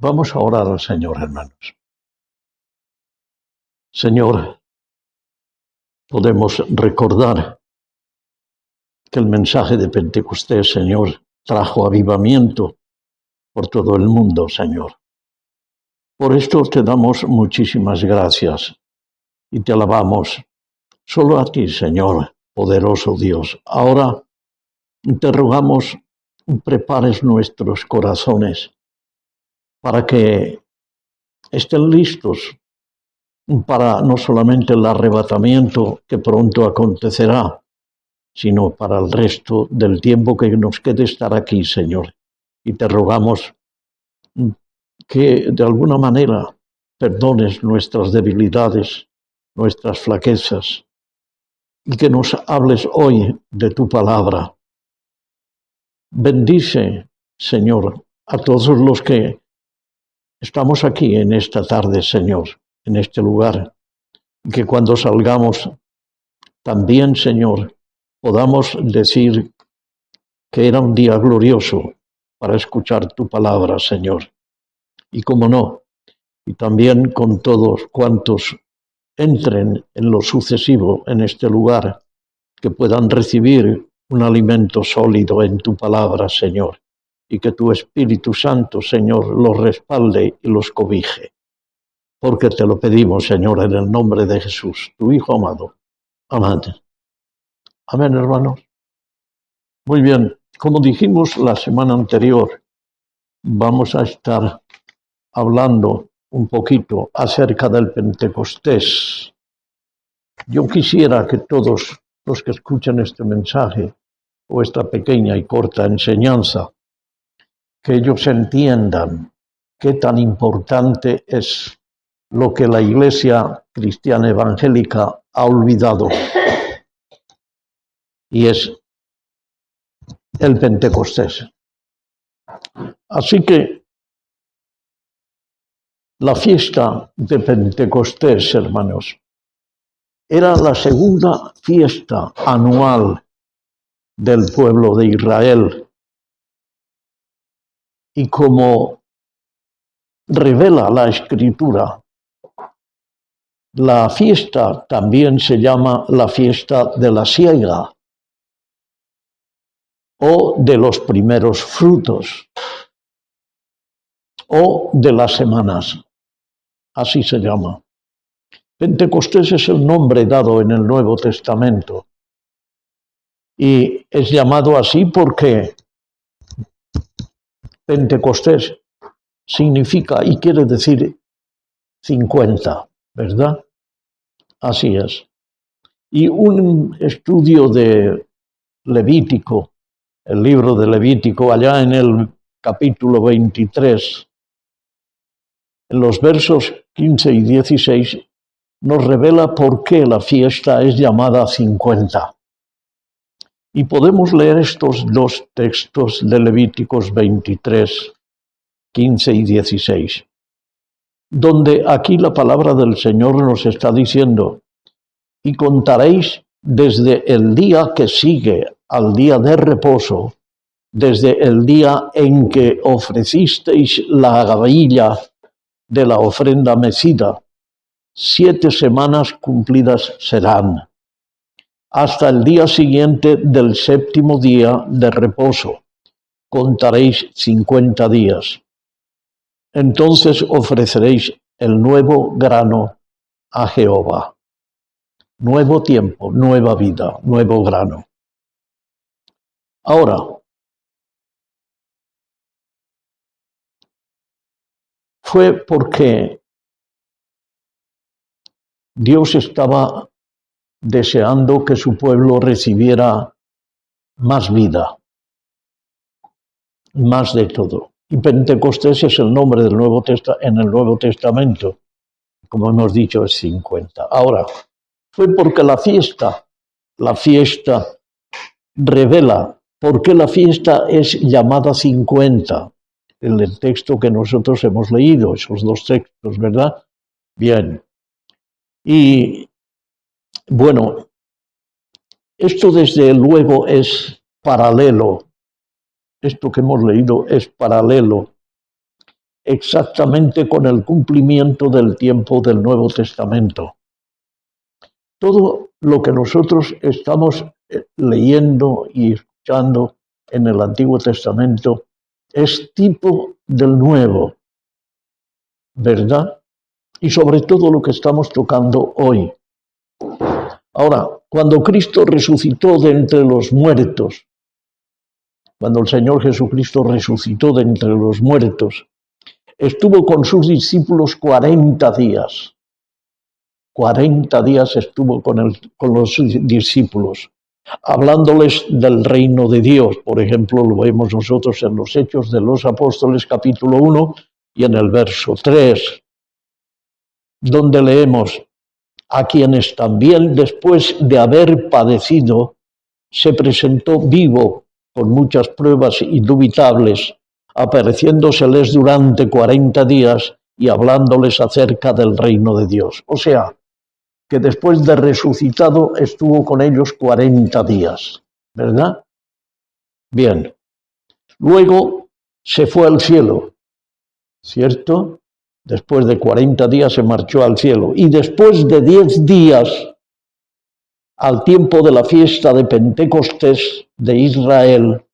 Vamos a orar al Señor, hermanos. Señor, podemos recordar que el mensaje de Pentecostés, Señor, trajo avivamiento por todo el mundo, Señor. Por esto te damos muchísimas gracias y te alabamos. Solo a ti, Señor, poderoso Dios. Ahora te rogamos, prepares nuestros corazones para que estén listos para no solamente el arrebatamiento que pronto acontecerá, sino para el resto del tiempo que nos quede estar aquí, Señor. Y te rogamos que de alguna manera perdones nuestras debilidades, nuestras flaquezas, y que nos hables hoy de tu palabra. Bendice, Señor, a todos los que estamos aquí en esta tarde, Señor, en este lugar, y que cuando salgamos también, Señor, podamos decir que era un día glorioso para escuchar tu palabra, Señor. Y cómo no, y también con todos cuantos entren en lo sucesivo en este lugar, que puedan recibir un alimento sólido en tu palabra, Señor, y que tu Espíritu Santo, Señor, los respalde y los cobije. Porque te lo pedimos, Señor, en el nombre de Jesús, tu Hijo amado. Amén. Amén, hermanos. Muy bien, como dijimos la semana anterior, vamos a estar hablando un poquito acerca del Pentecostés. Yo quisiera que todos los que escuchan este mensaje o esta pequeña y corta enseñanza, que ellos entiendan qué tan importante es lo que la Iglesia cristiana evangélica ha olvidado, y es el Pentecostés. Así que la fiesta de Pentecostés, hermanos, era la segunda fiesta anual del pueblo de Israel. Y como revela la Escritura, la fiesta también se llama la fiesta de la siega o de los primeros frutos o de las semanas. Así se llama. Pentecostés es el nombre dado en el Nuevo Testamento y es llamado así porque Pentecostés significa y quiere decir 50, ¿verdad? Así es. Y un estudio de Levítico, el libro de Levítico, allá en el capítulo 23, en los versos 15 y 16, nos revela por qué la fiesta es llamada 50. Y podemos leer estos dos textos de Levíticos 23, 15 y 16, donde aquí la palabra del Señor nos está diciendo: y contaréis desde el día que sigue al día de reposo, desde el día en que ofrecisteis la gavilla de la ofrenda mecida, 7 semanas cumplidas serán, hasta el día siguiente del 7º día de reposo. Contaréis 50 días. Entonces ofreceréis el nuevo grano a Jehová. Nuevo tiempo, nueva vida, nuevo grano. Ahora, fue porque Dios estaba deseando que su pueblo recibiera más vida, más de todo. Y Pentecostés es el nombre del en el Nuevo Testamento. Como hemos dicho, es 50. Ahora, fue porque la fiesta revela por qué la fiesta es llamada 50. En el texto que nosotros hemos leído, esos dos textos, ¿verdad? Bien. Y bueno, esto desde luego es paralelo. Esto que hemos leído es paralelo exactamente con el cumplimiento del tiempo del Nuevo Testamento. Todo lo que nosotros estamos leyendo y escuchando en el Antiguo Testamento es tipo del Nuevo, ¿verdad? Y sobre todo lo que estamos tocando hoy. Ahora, cuando Cristo resucitó de entre los muertos, cuando el Señor Jesucristo resucitó de entre los muertos, estuvo con sus discípulos 40 días. 40 días estuvo con los discípulos, hablándoles del reino de Dios. Por ejemplo, lo vemos nosotros en los Hechos de los Apóstoles, capítulo 1, y en el verso 3, donde leemos: a quienes también después de haber padecido, se presentó vivo con muchas pruebas indubitables, apareciéndoseles durante 40 días y hablándoles acerca del reino de Dios. O sea, que después de resucitado estuvo con ellos 40 días, ¿verdad? Bien. Luego se fue al cielo, ¿cierto? Después de 40 días se marchó al cielo. Y después de 10 días, al tiempo de la fiesta de Pentecostés de Israel,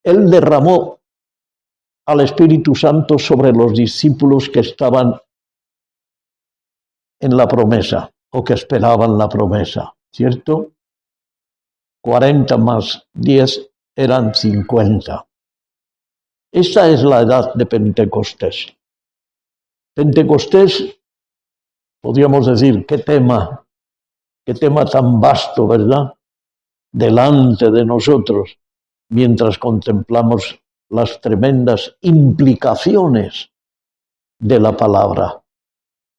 Él derramó al Espíritu Santo sobre los discípulos que estaban en la promesa o que esperaban la promesa, ¿cierto? 40 más 10 eran 50. Esta es la edad de Pentecostés. Pentecostés, podríamos decir, qué tema tan vasto, ¿verdad? Delante de nosotros, mientras contemplamos las tremendas implicaciones de la palabra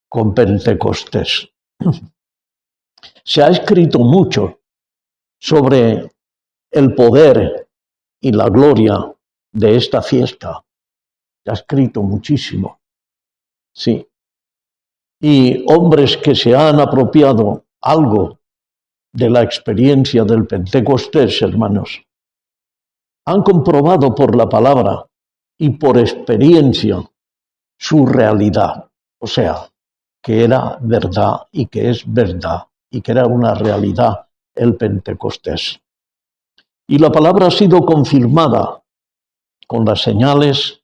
con Pentecostés. Se ha escrito mucho sobre el poder y la gloria de esta fiesta. Se ha escrito muchísimo, sí. Y hombres que se han apropiado algo de la experiencia del Pentecostés, hermanos, han comprobado por la palabra y por experiencia su realidad. O sea, que era verdad y que es verdad y que era una realidad el Pentecostés. Y la palabra ha sido confirmada con las señales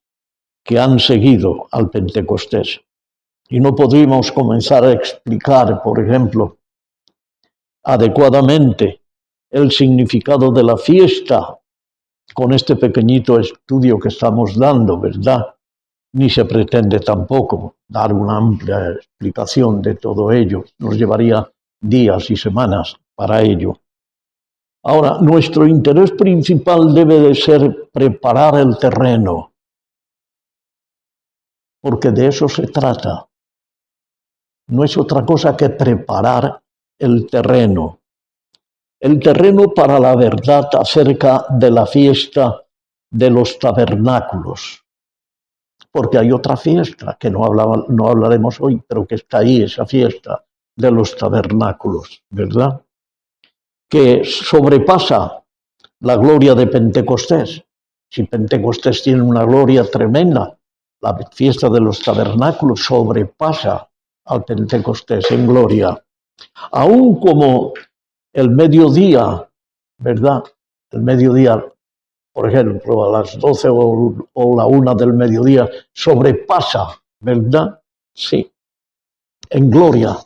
que han seguido al Pentecostés. Y no podríamos comenzar a explicar, por ejemplo, adecuadamente el significado de la fiesta con este pequeñito estudio que estamos dando, ¿verdad? Ni se pretende tampoco dar una amplia explicación de todo ello. Nos llevaría días y semanas para ello. Ahora, nuestro interés principal debe de ser preparar el terreno, porque de eso se trata. No es otra cosa que preparar el terreno para la verdad acerca de la fiesta de los tabernáculos. Porque hay otra fiesta que no hablaremos hoy, pero que está ahí, esa fiesta de los tabernáculos, ¿verdad? Que sobrepasa la gloria de Pentecostés. Si Pentecostés tiene una gloria tremenda, la fiesta de los tabernáculos sobrepasa al Pentecostés en gloria. Aún como el mediodía, ¿verdad? El mediodía, por ejemplo, a las 12 o la 1 del mediodía, sobrepasa, ¿verdad? Sí, en gloria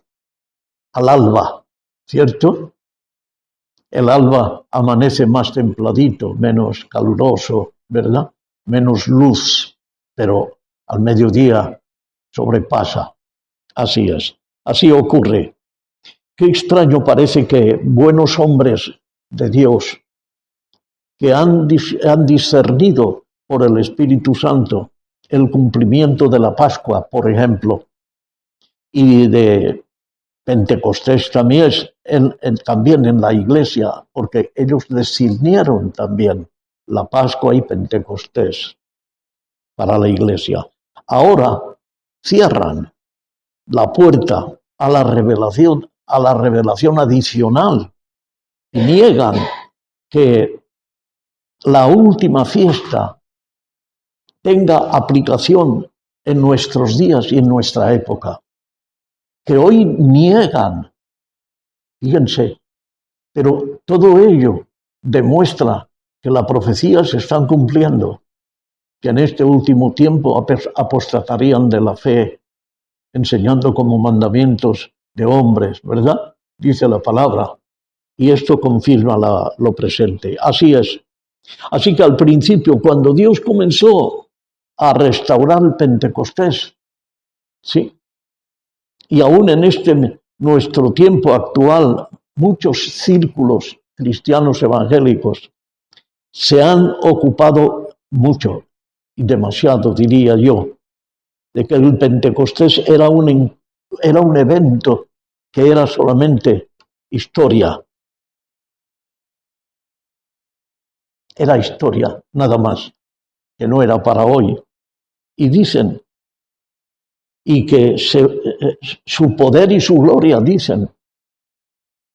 al alba, ¿cierto? El alba amanece más templadito, menos caluroso, ¿verdad? Menos luz, pero al mediodía sobrepasa. Así es, así ocurre. Qué extraño parece que buenos hombres de Dios que han discernido por el Espíritu Santo el cumplimiento de la Pascua, por ejemplo, y de Pentecostés también, también en la iglesia, porque ellos discernieron también la Pascua y Pentecostés para la iglesia. Ahora cierran la puerta a la revelación adicional y niegan que la última fiesta tenga aplicación en nuestros días y en nuestra época, que hoy niegan, fíjense, pero todo ello demuestra que las profecías se están cumpliendo, que en este último tiempo apostatarían de la fe, enseñando como mandamientos de hombres, ¿verdad? Dice la palabra, y esto confirma lo presente. Así es. Así que al principio, cuando Dios comenzó a restaurar el Pentecostés, ¿sí? Y aún en nuestro tiempo actual, muchos círculos cristianos evangélicos se han ocupado mucho, y demasiado diría yo, de que el Pentecostés era un evento que era solamente historia. Era historia, nada más, que no era para hoy. Y dicen, y que su poder y su gloria, dicen,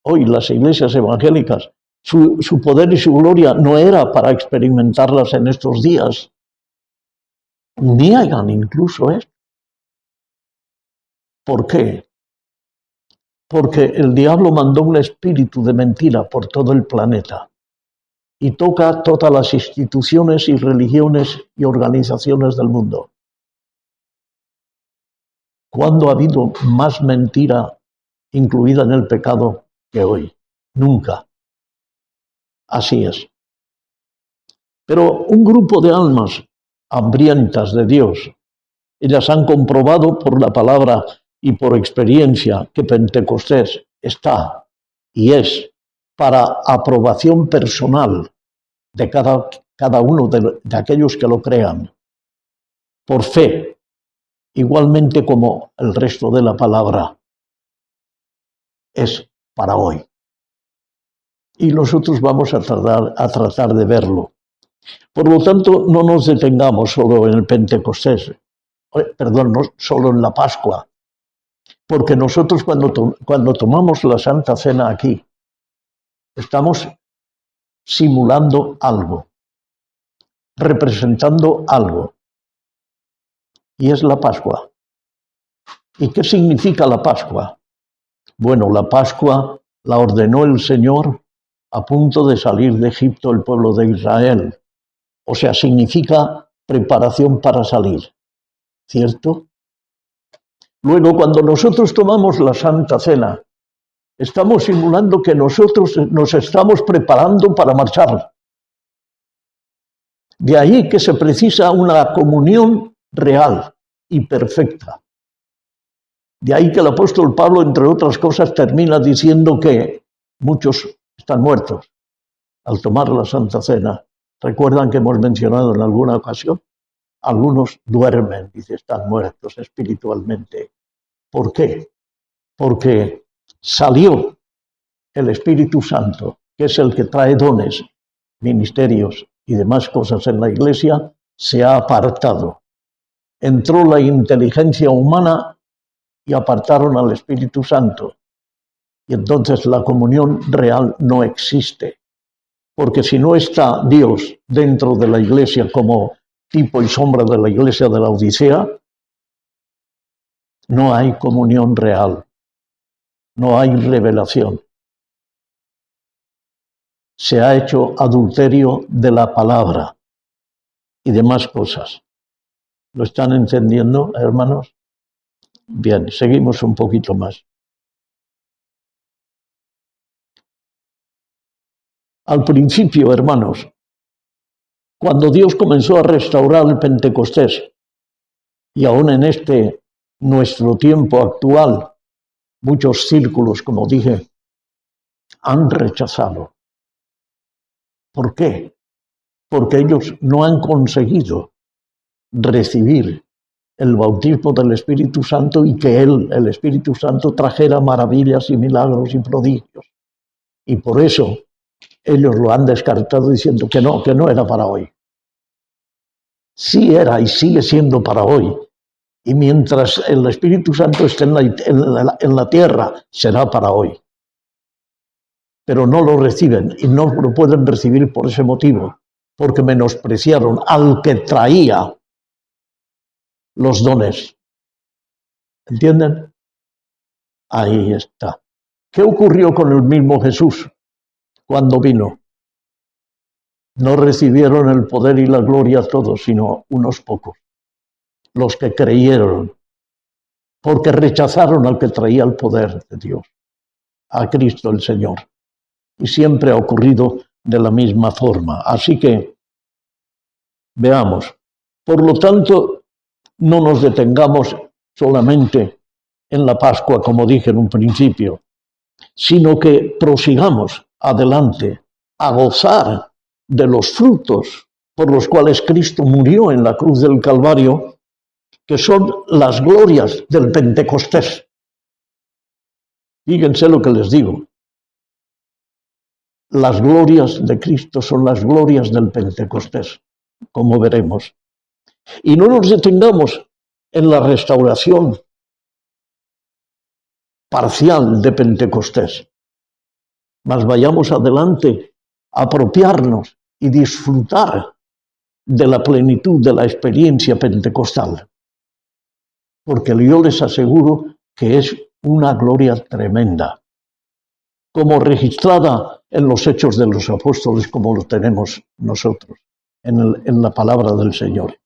hoy las iglesias evangélicas, su poder y su gloria no era para experimentarlas en estos días. Niegan incluso esto. ¿Por qué? Porque el diablo mandó un espíritu de mentira por todo el planeta y toca todas las instituciones y religiones y organizaciones del mundo. ¿Cuándo ha habido más mentira incluida en el pecado que hoy? Nunca. Así es. Pero un grupo de almas hambrientas de Dios, ellas han comprobado por la palabra y por experiencia que Pentecostés está y es para aprobación personal de cada uno de aquellos que lo crean, por fe, igualmente como el resto de la palabra es para hoy. Y nosotros vamos a tratar de verlo. Por lo tanto, no nos detengamos solo en el Pentecostés, perdón, no solo en la Pascua, porque nosotros cuando tomamos la Santa Cena aquí, estamos simulando algo, representando algo, y es la Pascua. ¿Y qué significa la Pascua? Bueno, la Pascua la ordenó el Señor a punto de salir de Egipto el pueblo de Israel. O sea, significa preparación para salir, ¿cierto? Luego, cuando nosotros tomamos la Santa Cena, estamos simulando que nosotros nos estamos preparando para marchar. De ahí que se precisa una comunión real y perfecta. De ahí que el apóstol Pablo, entre otras cosas, termina diciendo que muchos están muertos al tomar la Santa Cena. ¿Recuerdan que hemos mencionado en alguna ocasión? Algunos duermen, dice, están muertos espiritualmente. ¿Por qué? Porque salió el Espíritu Santo, que es el que trae dones, ministerios y demás cosas en la iglesia, se ha apartado. Entró la inteligencia humana y apartaron al Espíritu Santo. Y entonces la comunión real no existe. Porque si no está Dios dentro de la iglesia como tipo y sombra de la iglesia de la Odisea, no hay comunión real, no hay revelación. Se ha hecho adulterio de la palabra y demás cosas. ¿Lo están entendiendo, hermanos? Bien, seguimos un poquito más. Al principio, hermanos, cuando Dios comenzó a restaurar el Pentecostés, y aún en nuestro tiempo actual, muchos círculos, como dije, han rechazado. ¿Por qué? Porque ellos no han conseguido recibir el bautismo del Espíritu Santo y que el Espíritu Santo, trajera maravillas y milagros y prodigios. Y por eso ellos lo han descartado diciendo que no era para hoy. Sí era y sigue siendo para hoy. Y mientras el Espíritu Santo esté en la tierra, será para hoy. Pero no lo reciben y no lo pueden recibir por ese motivo, porque menospreciaron al que traía los dones. ¿Entienden? Ahí está. ¿Qué ocurrió con el mismo Jesús cuando vino? No recibieron el poder y la gloria todos, sino unos pocos, los que creyeron, porque rechazaron al que traía el poder de Dios, a Cristo el Señor. Y siempre ha ocurrido de la misma forma. Así que, veamos. Por lo tanto, no nos detengamos solamente en la Pascua, como dije en un principio, sino que prosigamos adelante a gozar de los frutos por los cuales Cristo murió en la cruz del Calvario, que son las glorias del Pentecostés. Fíjense lo que les digo. Las glorias de Cristo son las glorias del Pentecostés, como veremos. Y no nos detengamos en la restauración parcial de Pentecostés, mas vayamos adelante a apropiarnos y disfrutar de la plenitud de la experiencia pentecostal, porque yo les aseguro que es una gloria tremenda, como registrada en los Hechos de los Apóstoles, como lo tenemos nosotros, en la palabra del Señor.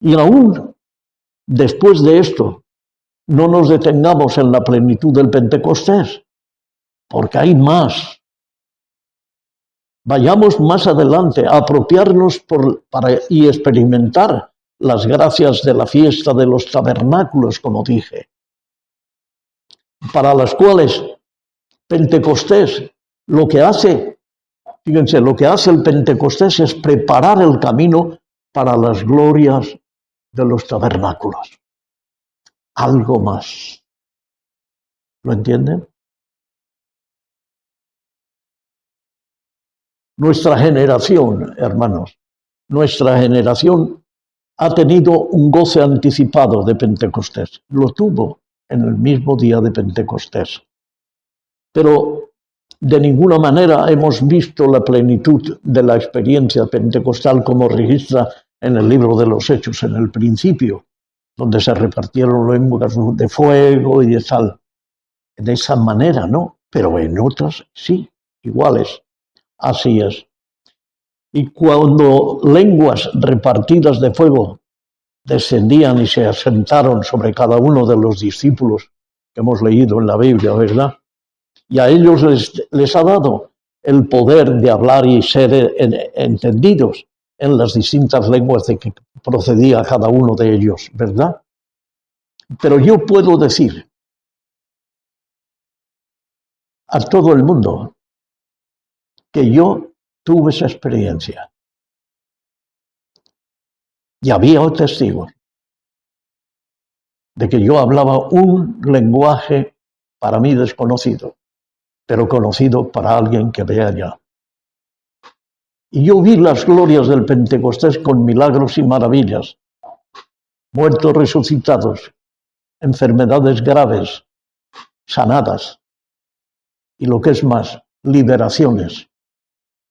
Y aún después de esto, no nos detengamos en la plenitud del Pentecostés, porque hay más. Vayamos más adelante a apropiarnos y experimentar las gracias de la fiesta de los tabernáculos, como dije, para las cuales Pentecostés lo que hace, fíjense, lo que hace el Pentecostés es preparar el camino para las glorias de los tabernáculos. Algo más. ¿Lo entienden? Nuestra generación, hermanos, nuestra generación ha tenido un goce anticipado de Pentecostés. Lo tuvo en el mismo día de Pentecostés. Pero de ninguna manera hemos visto la plenitud de la experiencia pentecostal como registra en el libro de los Hechos, en el principio, donde se repartieron lenguas de fuego y de tal. De esa manera, no, pero en otras sí, iguales. Así es. Y cuando lenguas repartidas de fuego descendían y se asentaron sobre cada uno de los discípulos que hemos leído en la Biblia, ¿verdad? Y a ellos les ha dado el poder de hablar y ser entendidos en las distintas lenguas de que procedía cada uno de ellos, ¿verdad? Pero yo puedo decir a todo el mundo que yo tuve esa experiencia. Y había testigos de que yo hablaba un lenguaje para mí desconocido, pero conocido para alguien que vea ya. Y yo vi las glorias del Pentecostés con milagros y maravillas, muertos resucitados, enfermedades graves, sanadas, y lo que es más, liberaciones.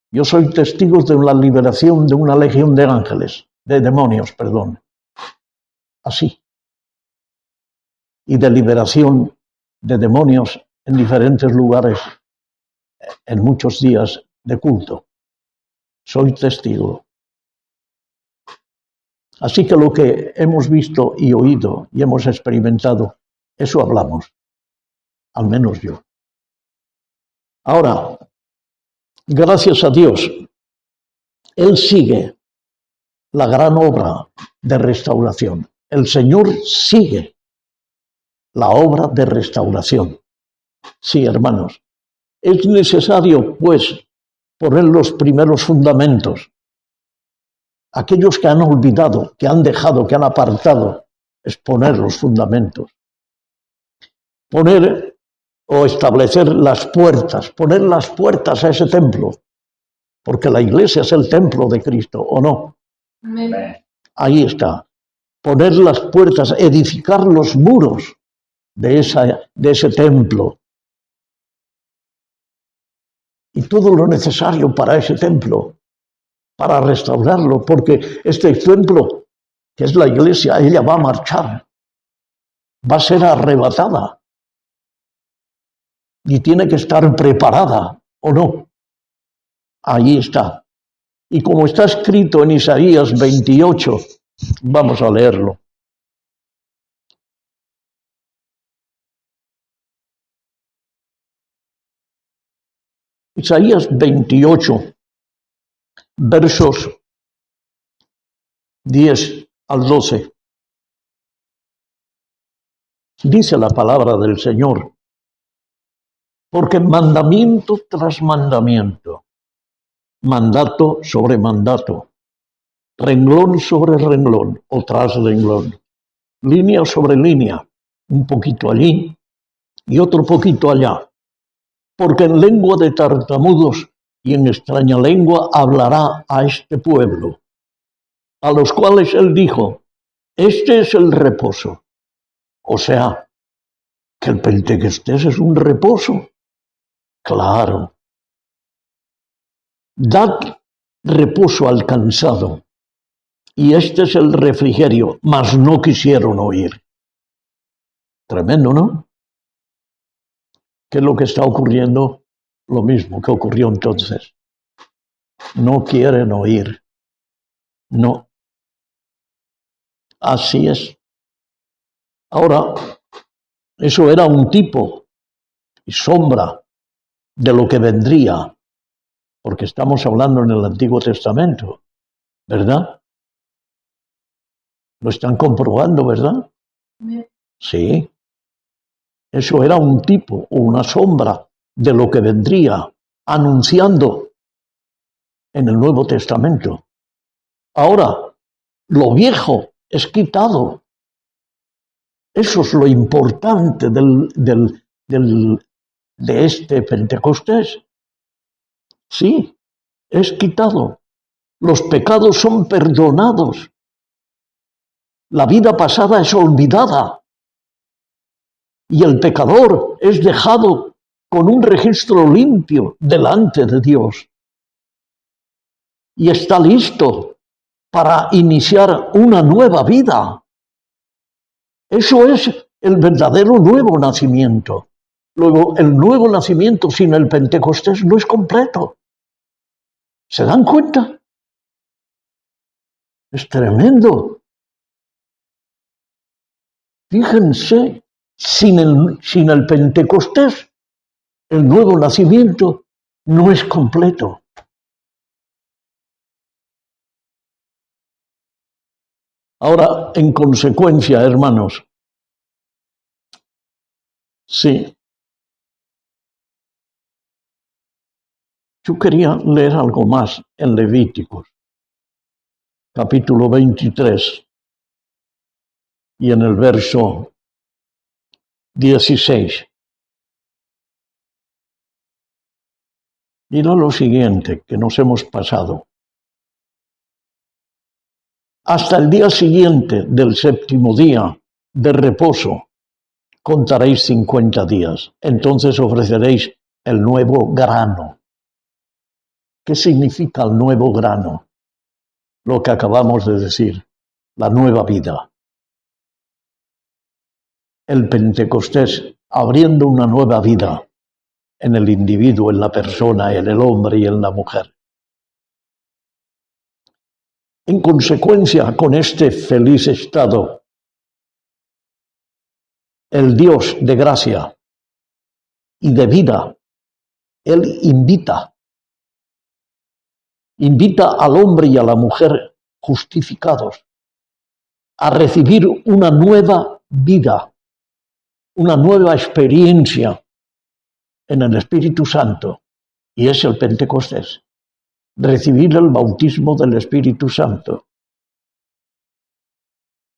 Yo soy testigo de la liberación de una legión de ángeles, de demonios, perdón. Así. Y de liberación de demonios en diferentes lugares, en muchos días de culto. Soy testigo. Así que lo que hemos visto y oído y hemos experimentado, eso hablamos. Al menos yo. Ahora, gracias a Dios, Él sigue la gran obra de restauración. El Señor sigue la obra de restauración. Sí, hermanos, es necesario, pues, poner los primeros fundamentos. Aquellos que han olvidado, que han dejado, que han apartado, es poner los fundamentos. Poner o establecer las puertas, poner las puertas a ese templo, porque la iglesia es el templo de Cristo, ¿o no? Amén. Ahí está. Poner las puertas, edificar los muros de ese templo. Y todo lo necesario para ese templo, para restaurarlo, porque este templo que es la iglesia, ella va a marchar, va a ser arrebatada y tiene que estar preparada, ¿o no? Ahí está. Y como está escrito en Isaías 28, vamos a leerlo. Isaías 28, versos 10 al 12. Dice la palabra del Señor, porque mandamiento tras mandamiento, mandato sobre mandato, renglón sobre renglón o tras renglón, línea sobre línea, un poquito allí y otro poquito allá, porque en lengua de tartamudos y en extraña lengua hablará a este pueblo, a los cuales él dijo, este es el reposo. O sea, que el Pentecostés es un reposo. Claro. Dad reposo al cansado, y este es el refrigerio, mas no quisieron oír. Tremendo, ¿no? ¿Qué es lo que está ocurriendo? Lo mismo que ocurrió entonces. No quieren oír. No. Así es. Ahora, eso era un tipo y sombra de lo que vendría, porque estamos hablando en el Antiguo Testamento, ¿verdad? Lo están comprobando, ¿verdad? Sí. Eso era un tipo o una sombra de lo que vendría, anunciando en el Nuevo Testamento. Ahora, lo viejo es quitado. Eso es lo importante de este Pentecostés. Sí, es quitado. Los pecados son perdonados. La vida pasada es olvidada. Y el pecador es dejado con un registro limpio delante de Dios. Y está listo para iniciar una nueva vida. Eso es el verdadero nuevo nacimiento. Luego, el nuevo nacimiento sin el Pentecostés no es completo. ¿Se dan cuenta? Es tremendo. Fíjense, sin el Pentecostés, el nuevo nacimiento no es completo. Ahora, en consecuencia, hermanos, sí, yo quería leer algo más en Levíticos, capítulo 23, y en el verso 16. Mira lo siguiente que nos hemos pasado. Hasta el día siguiente del séptimo día de reposo contaréis 50 días. Entonces ofreceréis el nuevo grano. ¿Qué significa el nuevo grano? Lo que acabamos de decir, la nueva vida. El Pentecostés abriendo una nueva vida en el individuo, en la persona, en el hombre y en la mujer. En consecuencia, con este feliz estado, el Dios de gracia y de vida, Él invita al hombre y a la mujer justificados a recibir una nueva vida, una nueva experiencia en el Espíritu Santo, y es el Pentecostés. Recibir el bautismo del Espíritu Santo.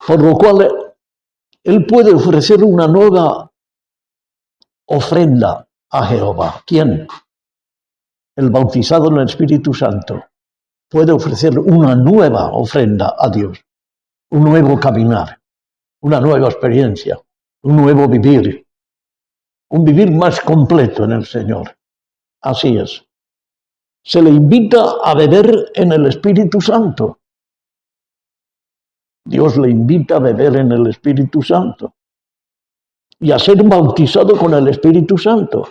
Por lo cual, Él puede ofrecer una nueva ofrenda a Jehová. ¿Quién? El bautizado en el Espíritu Santo puede ofrecer una nueva ofrenda a Dios, un nuevo caminar, una nueva experiencia, un nuevo vivir, un vivir más completo en el Señor. Así es. Se le invita a beber en el Espíritu Santo. Dios le invita a beber en el Espíritu Santo y a ser bautizado con el Espíritu Santo.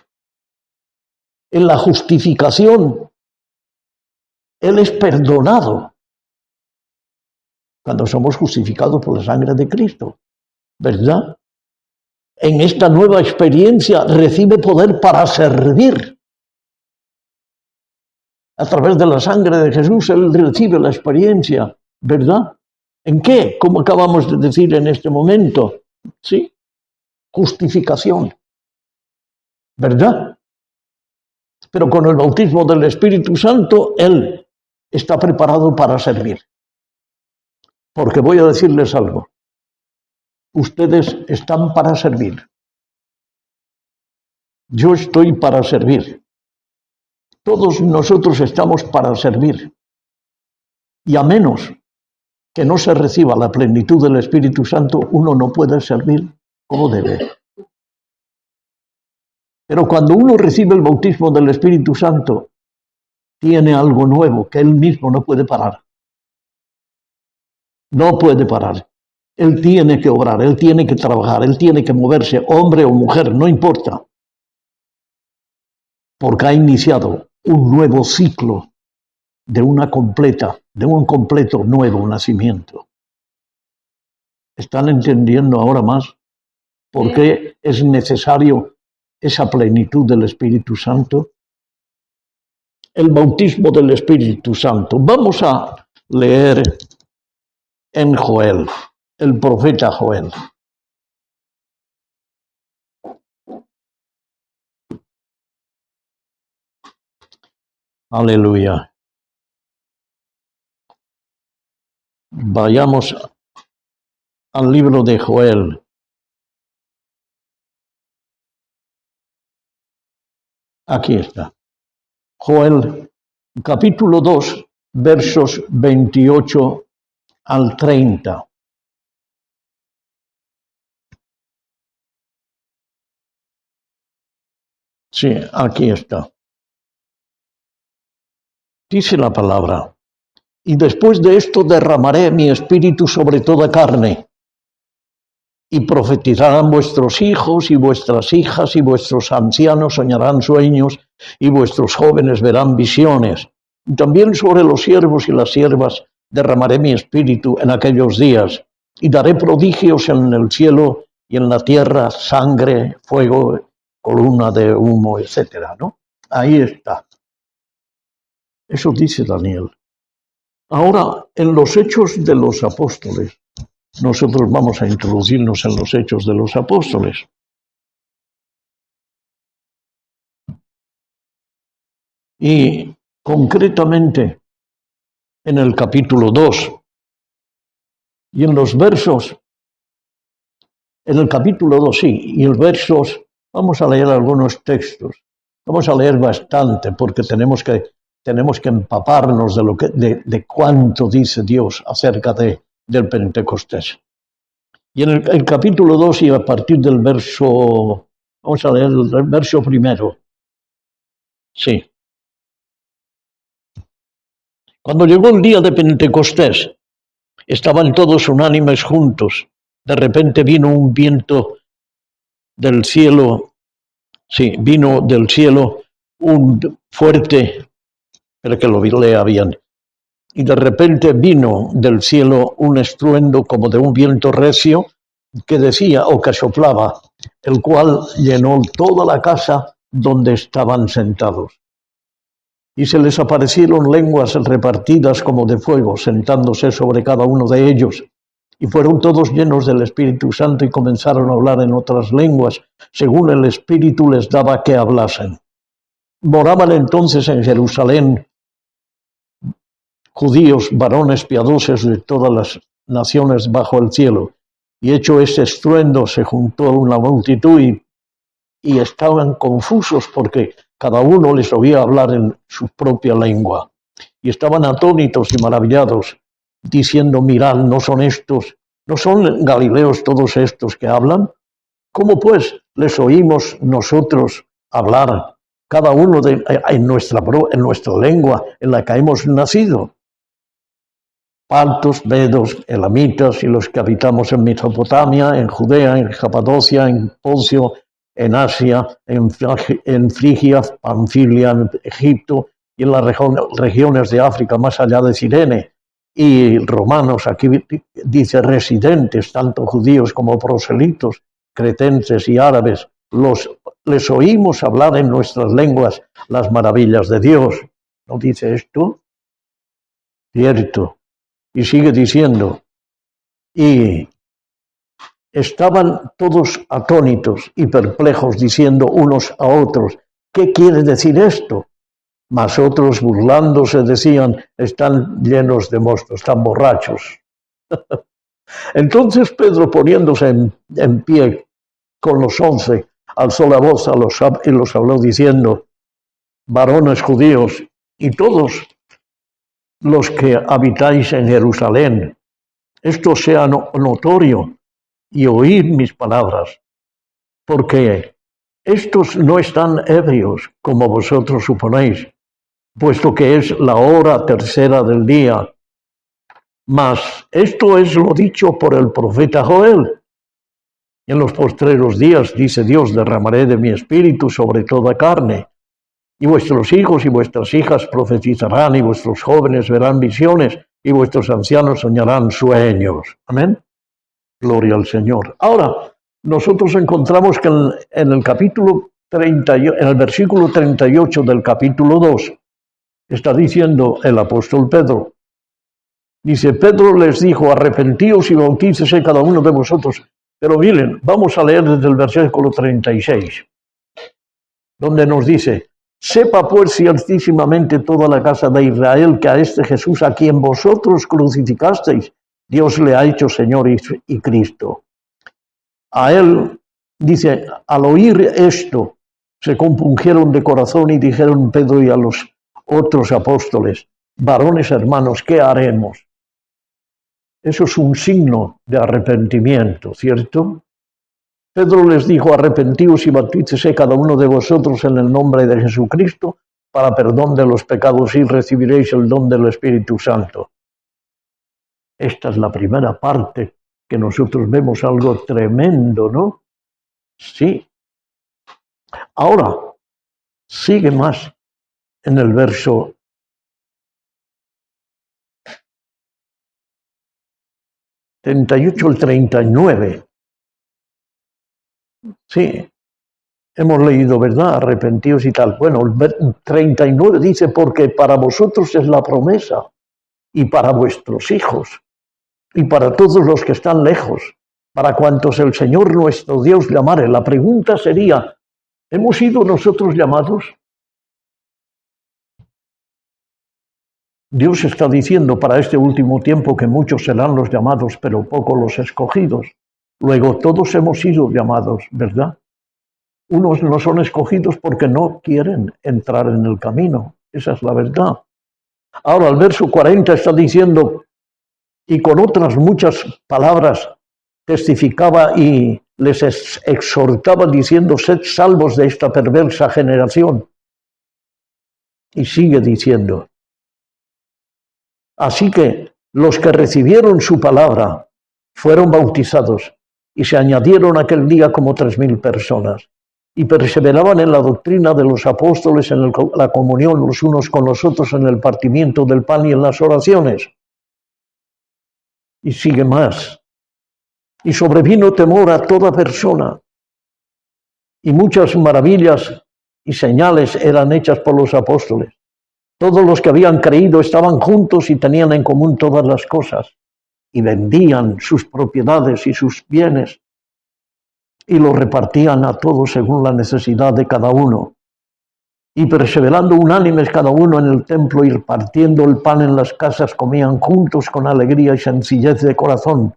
En la justificación, Él es perdonado cuando somos justificados por la sangre de Cristo, ¿verdad? En esta nueva experiencia recibe poder para servir. A través de la sangre de Jesús, Él recibe la experiencia, ¿verdad? ¿En qué? Como acabamos de decir en este momento, ¿sí? Justificación, ¿verdad? Pero con el bautismo del Espíritu Santo, Él está preparado para servir. Porque voy a decirles algo. Ustedes están para servir. Yo estoy para servir. Todos nosotros estamos para servir. Y a menos que no se reciba la plenitud del Espíritu Santo, uno no puede servir como debe. Pero cuando uno recibe el bautismo del Espíritu Santo, tiene algo nuevo que él mismo no puede parar. No puede parar. Él tiene que obrar, él tiene que trabajar, él tiene que moverse, hombre o mujer, no importa. Porque ha iniciado un nuevo ciclo de un completo nuevo nacimiento. ¿Están entendiendo ahora más por qué es necesario esa plenitud del Espíritu Santo? El bautismo del Espíritu Santo. Vamos a leer en Joel, el profeta Joel. Aleluya. Vayamos al libro de Joel. Aquí está. Joel, capítulo 2, versos 28 al 30. Sí, aquí está. Dice la palabra: y después de esto derramaré mi espíritu sobre toda carne, y profetizarán vuestros hijos y vuestras hijas, y vuestros ancianos soñarán sueños, y vuestros jóvenes verán visiones. Y también sobre los siervos y las siervas derramaré mi espíritu en aquellos días, y daré prodigios en el cielo y en la tierra, sangre, fuego, columna de humo, etcétera, ¿no? Ahí está. Eso dice Daniel. Ahora, en los Hechos de los Apóstoles, nosotros vamos a introducirnos en los Hechos de los Apóstoles. Y concretamente en el capítulo 2 y en los versos, en el capítulo 2 sí, y en versos, vamos a leer algunos textos. Vamos a leer bastante porque tenemos que empaparnos de cuánto dice Dios acerca del Pentecostés. Y en el capítulo 2 y a partir del verso, vamos a leer el verso primero. Sí. Cuando llegó el día de Pentecostés, estaban todos unánimes juntos. De repente vino un viento del cielo, vino del cielo un fuerte, pero que lo lea bien. Y de repente vino del cielo un estruendo como de un viento recio que decía o que soplaba, el cual llenó toda la casa donde estaban sentados. Y se les aparecieron lenguas repartidas como de fuego, sentándose sobre cada uno de ellos. Y fueron todos llenos del Espíritu Santo y comenzaron a hablar en otras lenguas, según el Espíritu les daba que hablasen. Moraban entonces en Jerusalén judíos, varones piadosos de todas las naciones bajo el cielo. Y hecho ese estruendo, se juntó una multitud y estaban confusos porque cada uno les oía hablar en su propia lengua. Y estaban atónitos y maravillados, diciendo: mirad, ¿no son galileos todos estos que hablan? ¿Cómo pues les oímos nosotros hablar, cada uno en nuestra lengua en la que hemos nacido? partos, medos, elamitas y los que habitamos en Mesopotamia, en Judea, en Capadocia, en Poncio, en Asia, en Frigia, Panfilia, en Egipto y en las regiones de África más allá de Cirene. Y romanos, aquí dice residentes, tanto judíos como proselitos, cretenses y árabes, les oímos hablar en nuestras lenguas las maravillas de Dios. ¿No dice esto? Cierto. Y sigue diciendo, y estaban todos atónitos y perplejos, diciendo unos a otros, ¿qué quiere decir esto? Mas otros, burlándose, decían, están llenos de mosto, están borrachos. Entonces Pedro, poniéndose en pie con los 11, alzó la voz y los habló diciendo, varones judíos y todos los que habitáis en Jerusalén, esto sea notorio y oíd mis palabras, porque estos no están ebrios como vosotros suponéis, puesto que es la hora tercera del día. Mas esto es lo dicho por el profeta Joel. En los postreros días, dice Dios, derramaré de mi espíritu sobre toda carne, y vuestros hijos y vuestras hijas profetizarán, y vuestros jóvenes verán visiones, y vuestros ancianos soñarán sueños. Amén. Gloria al Señor. Ahora, nosotros encontramos que en el capítulo 30, en el versículo 38 del capítulo 2, está diciendo el apóstol Pedro. Dice, Pedro les dijo, arrepentíos y bautícese cada uno de vosotros. Pero miren, vamos a leer desde el versículo 36, donde nos dice, sepa pues ciertísimamente toda la casa de Israel que a este Jesús a quien vosotros crucificasteis, Dios le ha hecho Señor y Cristo. A él, dice, al oír esto, se compungieron de corazón y dijeron Pedro y a los otros apóstoles, varones hermanos, ¿qué haremos? Eso es un signo de arrepentimiento, ¿cierto? Pedro les dijo, arrepentíos y bautícese cada uno de vosotros en el nombre de Jesucristo para perdón de los pecados y recibiréis el don del Espíritu Santo. Esta es la primera parte que nosotros vemos algo tremendo, ¿no? Sí. Ahora, sigue más en el verso 38 al 39. Sí, hemos leído, ¿verdad? Arrepentíos y tal. Bueno, el 39 dice, porque para vosotros es la promesa, y para vuestros hijos, y para todos los que están lejos, para cuantos el Señor nuestro Dios llamare. La pregunta sería, ¿hemos sido nosotros llamados? Dios está diciendo para este último tiempo que muchos serán los llamados, pero pocos los escogidos. Luego todos hemos sido llamados, ¿verdad? Unos no son escogidos porque no quieren entrar en el camino. Esa es la verdad. Ahora el verso 40 está diciendo, y con otras muchas palabras testificaba y les exhortaba diciendo, sed salvos de esta perversa generación. Y sigue diciendo, así que los que recibieron su palabra fueron bautizados y se añadieron aquel día como 3,000 personas y perseveraban en la doctrina de los apóstoles, en la comunión los unos con los otros, en el partimiento del pan y en las oraciones. Y sigue más. Y sobrevino temor a toda persona y muchas maravillas y señales eran hechas por los apóstoles. Todos los que habían creído estaban juntos y tenían en común todas las cosas, y vendían sus propiedades y sus bienes, y los repartían a todos según la necesidad de cada uno. Y perseverando unánimes cada uno en el templo y partiendo el pan en las casas, comían juntos con alegría y sencillez de corazón,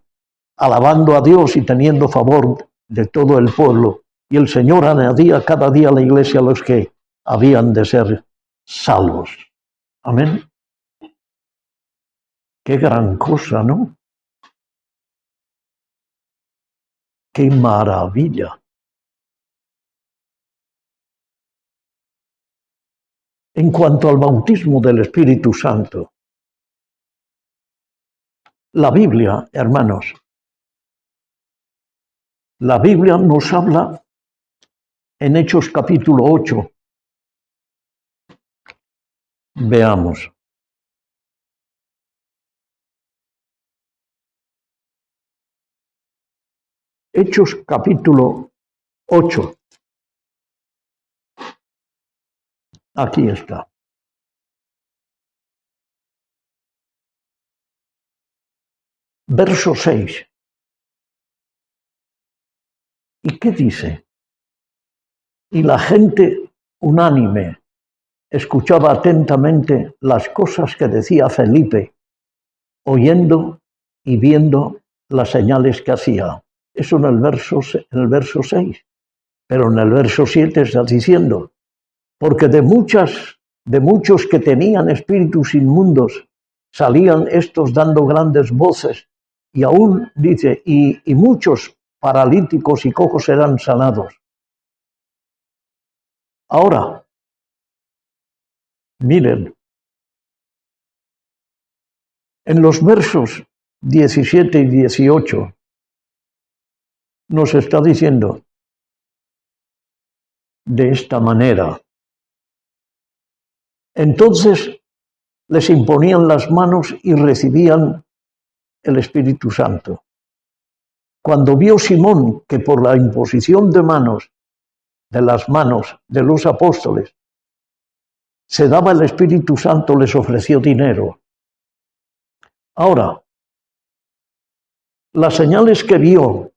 alabando a Dios y teniendo favor de todo el pueblo. Y el Señor añadía cada día a la iglesia a los que habían de ser salvos. Amén. Qué gran cosa, ¿no? Qué maravilla. En cuanto al bautismo del Espíritu Santo, La Biblia, hermanos, la Biblia nos habla en Hechos capítulo 8. Veamos. Hechos capítulo 8. Aquí está. Verso 6. ¿Y qué dice? Y la gente unánime escuchaba atentamente las cosas que decía Felipe, oyendo y viendo las señales que hacía. Eso en el verso 6. Pero en el verso 7 está diciendo, porque de muchos que tenían espíritus inmundos, salían estos dando grandes voces, y aún dice, y muchos paralíticos y cojos eran sanados. Ahora, miren, en los versos 17 y 18 nos está diciendo de esta manera. Entonces les imponían las manos y recibían el Espíritu Santo. Cuando vio Simón que por la imposición de las manos de los apóstoles, se daba el Espíritu Santo, les ofreció dinero. Ahora, las señales que vio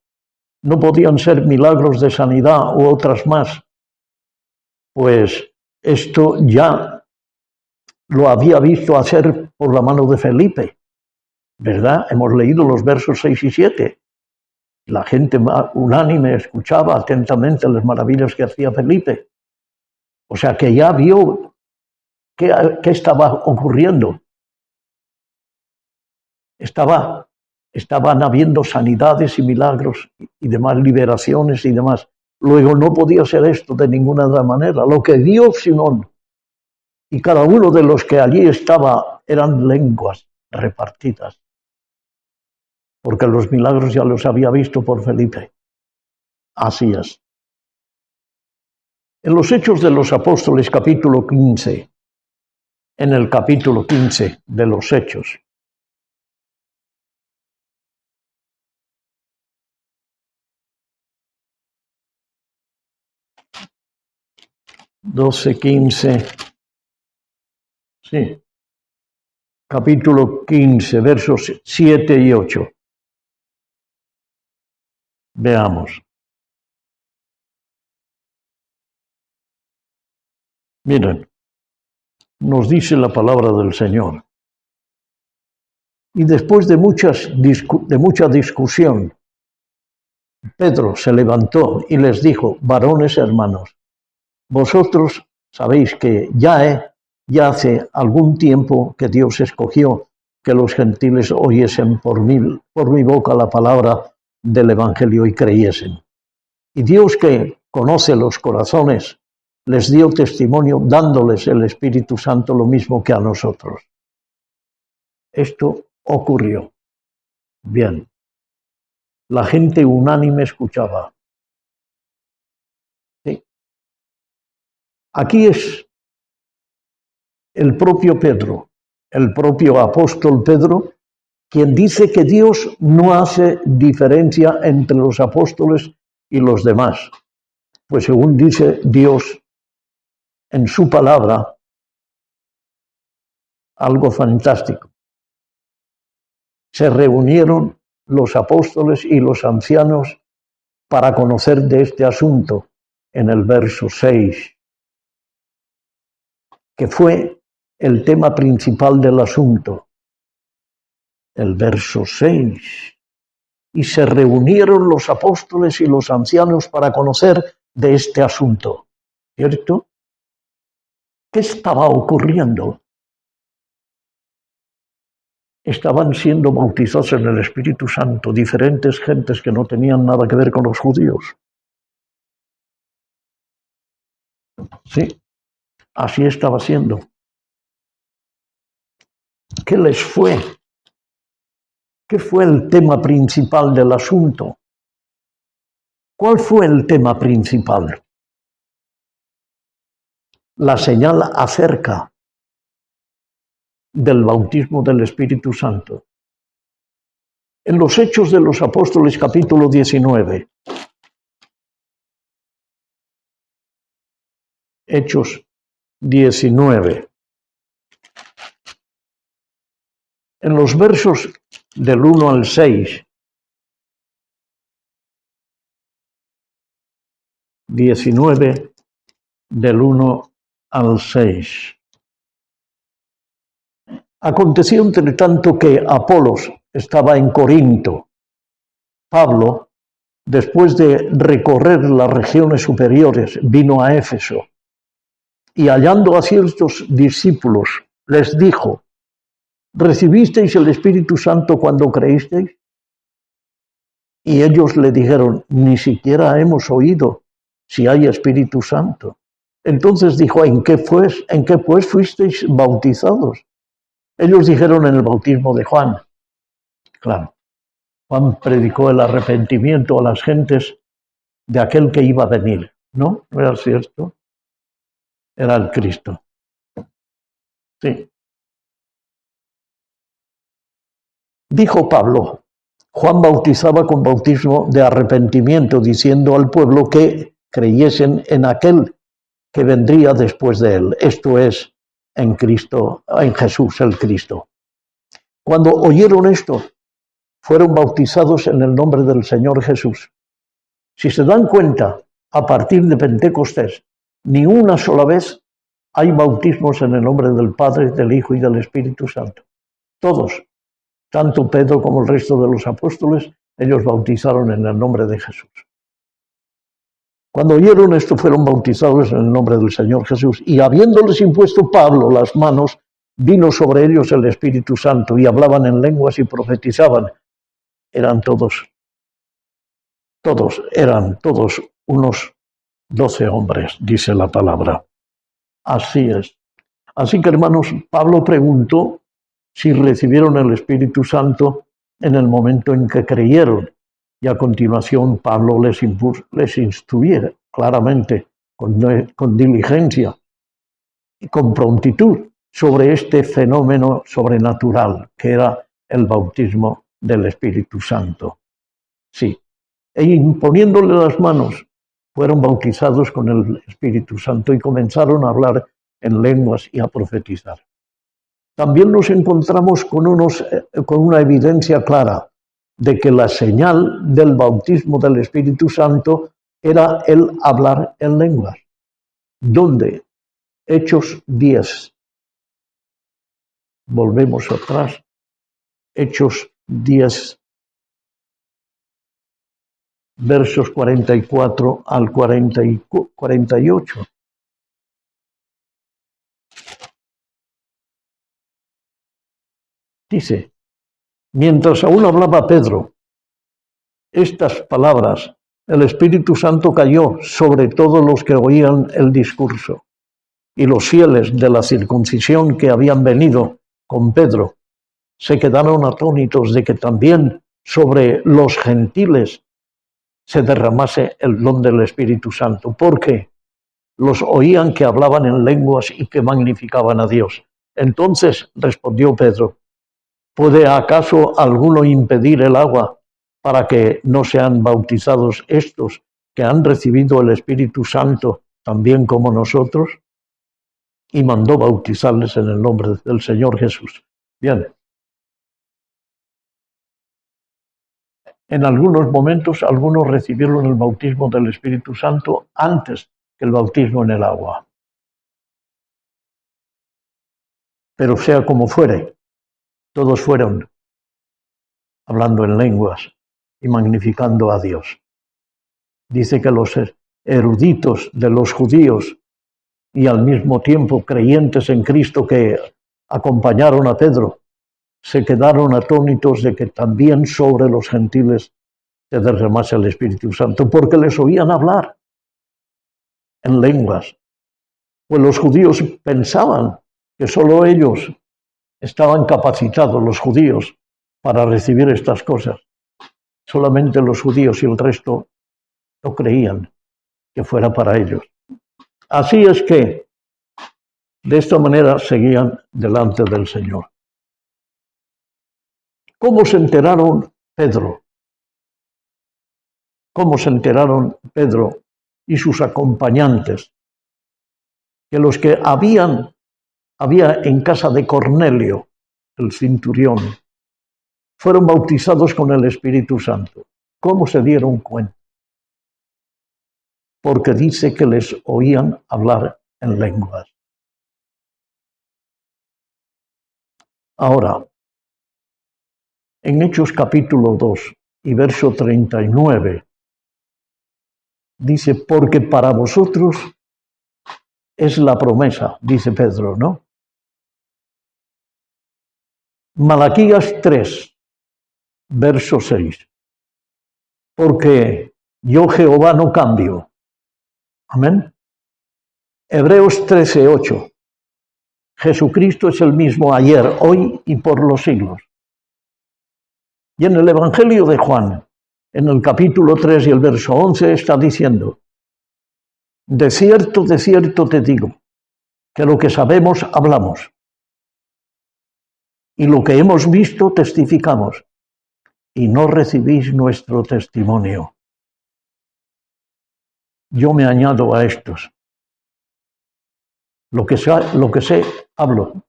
no podían ser milagros de sanidad u otras más, pues esto ya lo había visto hacer por la mano de Felipe, ¿verdad? Hemos leído los versos 6 y 7. La gente unánime escuchaba atentamente las maravillas que hacía Felipe. O sea que ya vio qué estaba ocurriendo. Estaban habiendo sanidades y milagros y demás liberaciones y demás. Luego no podía ser esto de ninguna otra manera. Lo que vio Simón y cada uno de los que allí estaba eran lenguas repartidas, porque los milagros ya los había visto por Felipe. Así es. En los Hechos de los Apóstoles, capítulo 15, en el capítulo 15 de los Hechos, sí, capítulo 15, versos 7 y 8. Veamos. Miren, nos dice la palabra del Señor. Y después de mucha discusión, Pedro se levantó y les dijo, varones hermanos, vosotros sabéis que ya hace algún tiempo que Dios escogió que los gentiles oyesen por mi boca la palabra del Evangelio y creyesen. Y Dios, que conoce los corazones, les dio testimonio dándoles el Espíritu Santo lo mismo que a nosotros. Esto ocurrió. Bien. La gente unánime escuchaba. ¿Sí? Aquí es el propio Pedro, el propio apóstol Pedro, quien dice que Dios no hace diferencia entre los apóstoles y los demás. Pues según dice Dios en su palabra, algo fantástico. Se reunieron los apóstoles y los ancianos para conocer de este asunto en el verso 6, que fue el tema principal del asunto. El verso 6. Y se reunieron los apóstoles y los ancianos para conocer de este asunto. ¿Cierto? ¿Qué estaba ocurriendo? Estaban siendo bautizados en el Espíritu Santo diferentes gentes que no tenían nada que ver con los judíos. Sí, así estaba siendo. ¿Qué les fue? ¿Qué fue el tema principal del asunto? ¿Cuál fue el tema principal? La señal acerca del bautismo del Espíritu Santo. En los Hechos de los Apóstoles, capítulo 19. Hechos 19. En los versos del 1 al 6. 19 del 1 al 6. Aconteció entre tanto que Apolos estaba en Corinto. Pablo, después de recorrer las regiones superiores, vino a Éfeso y hallando a ciertos discípulos, les dijo: ¿recibisteis el Espíritu Santo cuando creísteis? Y ellos le dijeron: ni siquiera hemos oído si hay Espíritu Santo. Entonces dijo: ¿En qué pues fuisteis bautizados? Ellos dijeron: en el bautismo de Juan. Claro, Juan predicó el arrepentimiento a las gentes de aquel que iba a venir. ¿No? ¿No era cierto? Era el Cristo. Sí. Dijo Pablo: Juan bautizaba con bautismo de arrepentimiento, diciendo al pueblo que creyesen en aquel que vendría después de él, esto es, en Cristo, en Jesús el Cristo. Cuando oyeron esto, fueron bautizados en el nombre del Señor Jesús. Si se dan cuenta, a partir de Pentecostés, ni una sola vez hay bautismos en el nombre del Padre, del Hijo y del Espíritu Santo. Todos, tanto Pedro como el resto de los apóstoles, ellos bautizaron en el nombre de Jesús. Cuando oyeron esto, fueron bautizados en el nombre del Señor Jesús. Y habiéndoles impuesto Pablo las manos, vino sobre ellos el Espíritu Santo, y hablaban en lenguas y profetizaban. Eran todos unos 12 hombres, dice la palabra. Así es. Así que, hermanos, Pablo preguntó si recibieron el Espíritu Santo en el momento en que creyeron. Y a continuación Pablo les instruía claramente, con diligencia y con prontitud, sobre este fenómeno sobrenatural que era el bautismo del Espíritu Santo. Sí, e imponiéndole las manos, fueron bautizados con el Espíritu Santo y comenzaron a hablar en lenguas y a profetizar. También nos encontramos con una evidencia clara de que la señal del bautismo del Espíritu Santo era el hablar en lenguas. ¿Dónde? Hechos 10. Volvemos atrás. Hechos 10, versos 44 al 48. Dice: mientras aún hablaba Pedro estas palabras, el Espíritu Santo cayó sobre todos los que oían el discurso. Y los fieles de la circuncisión que habían venido con Pedro se quedaron atónitos de que también sobre los gentiles se derramase el don del Espíritu Santo, porque los oían que hablaban en lenguas y que magnificaban a Dios. Entonces respondió Pedro: ¿puede acaso alguno impedir el agua para que no sean bautizados estos que han recibido el Espíritu Santo también como nosotros? Y mandó bautizarles en el nombre del Señor Jesús. Bien. En algunos momentos, algunos recibieron el bautismo del Espíritu Santo antes que el bautismo en el agua. Pero sea como fuere, todos fueron hablando en lenguas y magnificando a Dios. Dice que los eruditos de los judíos y al mismo tiempo creyentes en Cristo que acompañaron a Pedro, se quedaron atónitos de que también sobre los gentiles se derramase el Espíritu Santo, porque les oían hablar en lenguas. Pues los judíos pensaban que solo ellos estaban capacitados, los judíos, para recibir estas cosas. Solamente los judíos y el resto no creían que fuera para ellos. Así es que de esta manera seguían delante del Señor. ¿Cómo se enteraron Pedro? ¿Cómo se enteraron Pedro y sus acompañantes? Que los que había en casa de Cornelio, el centurión, fueron bautizados con el Espíritu Santo. ¿Cómo se dieron cuenta? Porque dice que les oían hablar en lenguas. Ahora, en Hechos capítulo 2 y verso 39, dice, porque para vosotros es la promesa, dice Pedro, ¿no? Malaquías 3, verso 6, porque yo Jehová no cambio. Amén. Hebreos 13, 8, Jesucristo es el mismo ayer, hoy y por los siglos. Y en el Evangelio de Juan, en el capítulo 3 y el verso 11, está diciendo, de cierto te digo, que lo que sabemos hablamos, y lo que hemos visto testificamos, y no recibís nuestro testimonio. Yo me añado a estos. Lo que sé, hablo.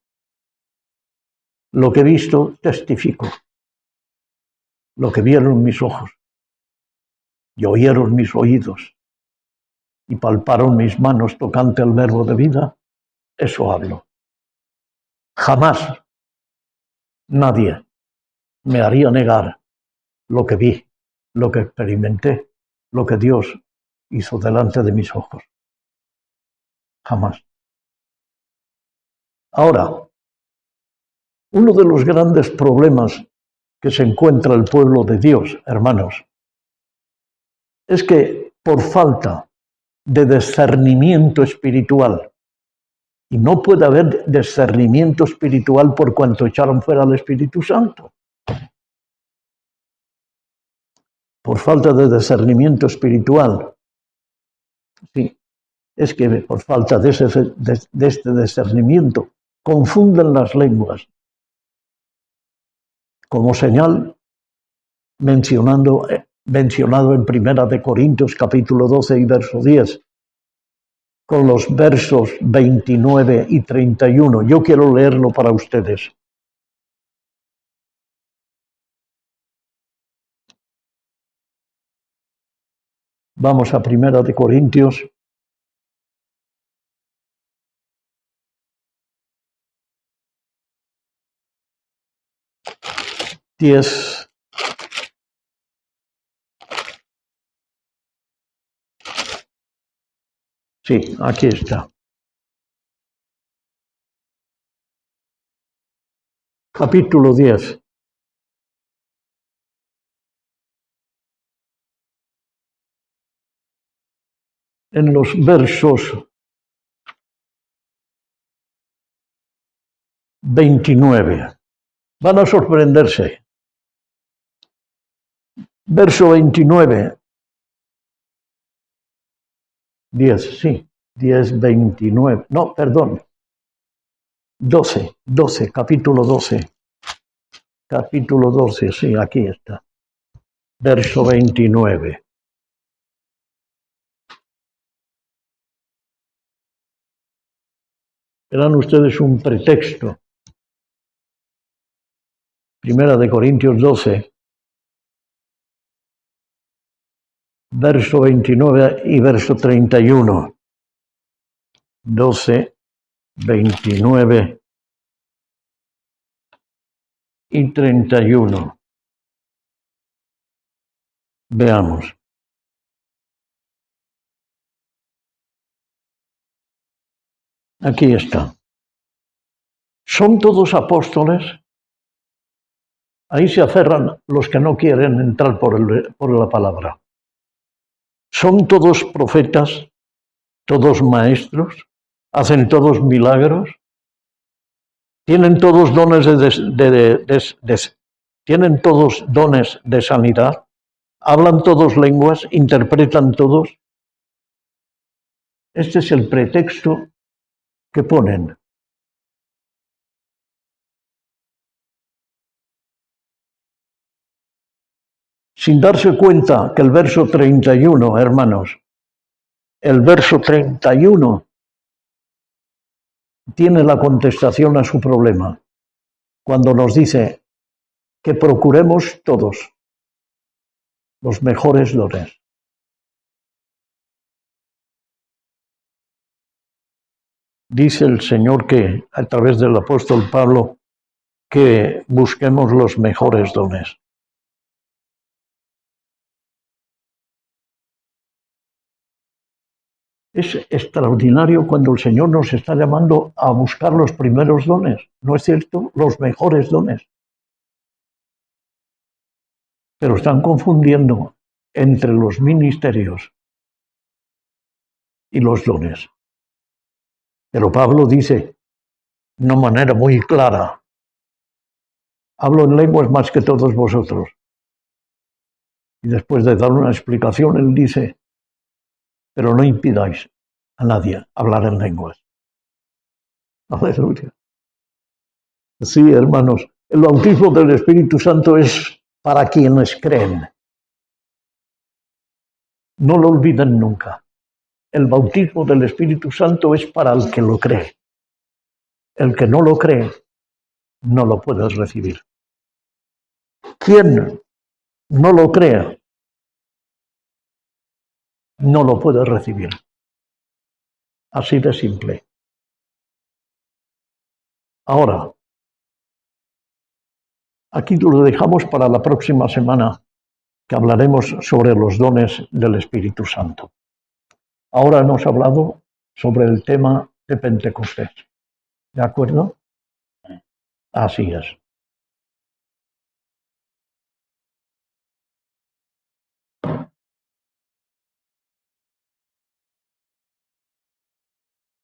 Lo que he visto, testifico. Lo que vieron mis ojos, y oyeron mis oídos, y palparon mis manos tocante al verbo de vida, eso hablo. Jamás nadie me haría negar lo que vi, lo que experimenté, lo que Dios hizo delante de mis ojos. Jamás. Ahora, uno de los grandes problemas que se encuentra el pueblo de Dios, hermanos, es que por falta de discernimiento espiritual, y no puede haber discernimiento espiritual por cuanto echaron fuera al Espíritu Santo. Por falta de discernimiento espiritual. Sí, es que por falta de este discernimiento confunden las lenguas. Como señal, mencionado en 1 Corintios capítulo 12 y verso 10, con los versos 29 y 31. Yo quiero leerlo para ustedes. Vamos a 1 Corintios. Sí, aquí está. Capítulo 10. En los versos 29. Van a sorprenderse. Verso 29. 10, sí. 10, 29. No, perdón. 12, capítulo 12. Capítulo 12, sí, aquí está. Verso 29. Verán ustedes un pretexto. 1 Corintios 12, verso 29 y verso 31. 12, 29 y 31. Veamos. Aquí está. ¿Son todos apóstoles? Ahí se aferran los que no quieren entrar por la palabra. ¿Son todos profetas? ¿Todos maestros? ¿Hacen todos milagros? ¿Tienen todos dones tienen todos dones de sanidad, hablan todos lenguas, interpretan todos. Este es el pretexto que ponen. Sin darse cuenta que el verso 31, hermanos, el verso 31 tiene la contestación a su problema, cuando nos dice que procuremos todos los mejores dones. Dice el Señor que, a través del apóstol Pablo, que busquemos los mejores dones. Es extraordinario cuando el Señor nos está llamando a buscar los primeros dones, ¿no es cierto? Los mejores dones. Pero están confundiendo entre los ministerios y los dones. Pero Pablo dice, de una manera muy clara, hablo en lenguas más que todos vosotros. Y después de dar una explicación, él dice, pero no impidáis a nadie hablar en lenguas. Aleluya. Sí, hermanos, el bautismo del Espíritu Santo es para quienes creen. No lo olviden nunca. El bautismo del Espíritu Santo es para el que lo cree. El que no lo cree, no lo puede recibir. Quien no lo crea, no lo puede recibir. Así de simple. Ahora, aquí lo dejamos para la próxima semana, que hablaremos sobre los dones del Espíritu Santo. Ahora hemos hablado sobre el tema de Pentecostés. ¿De acuerdo? Así es.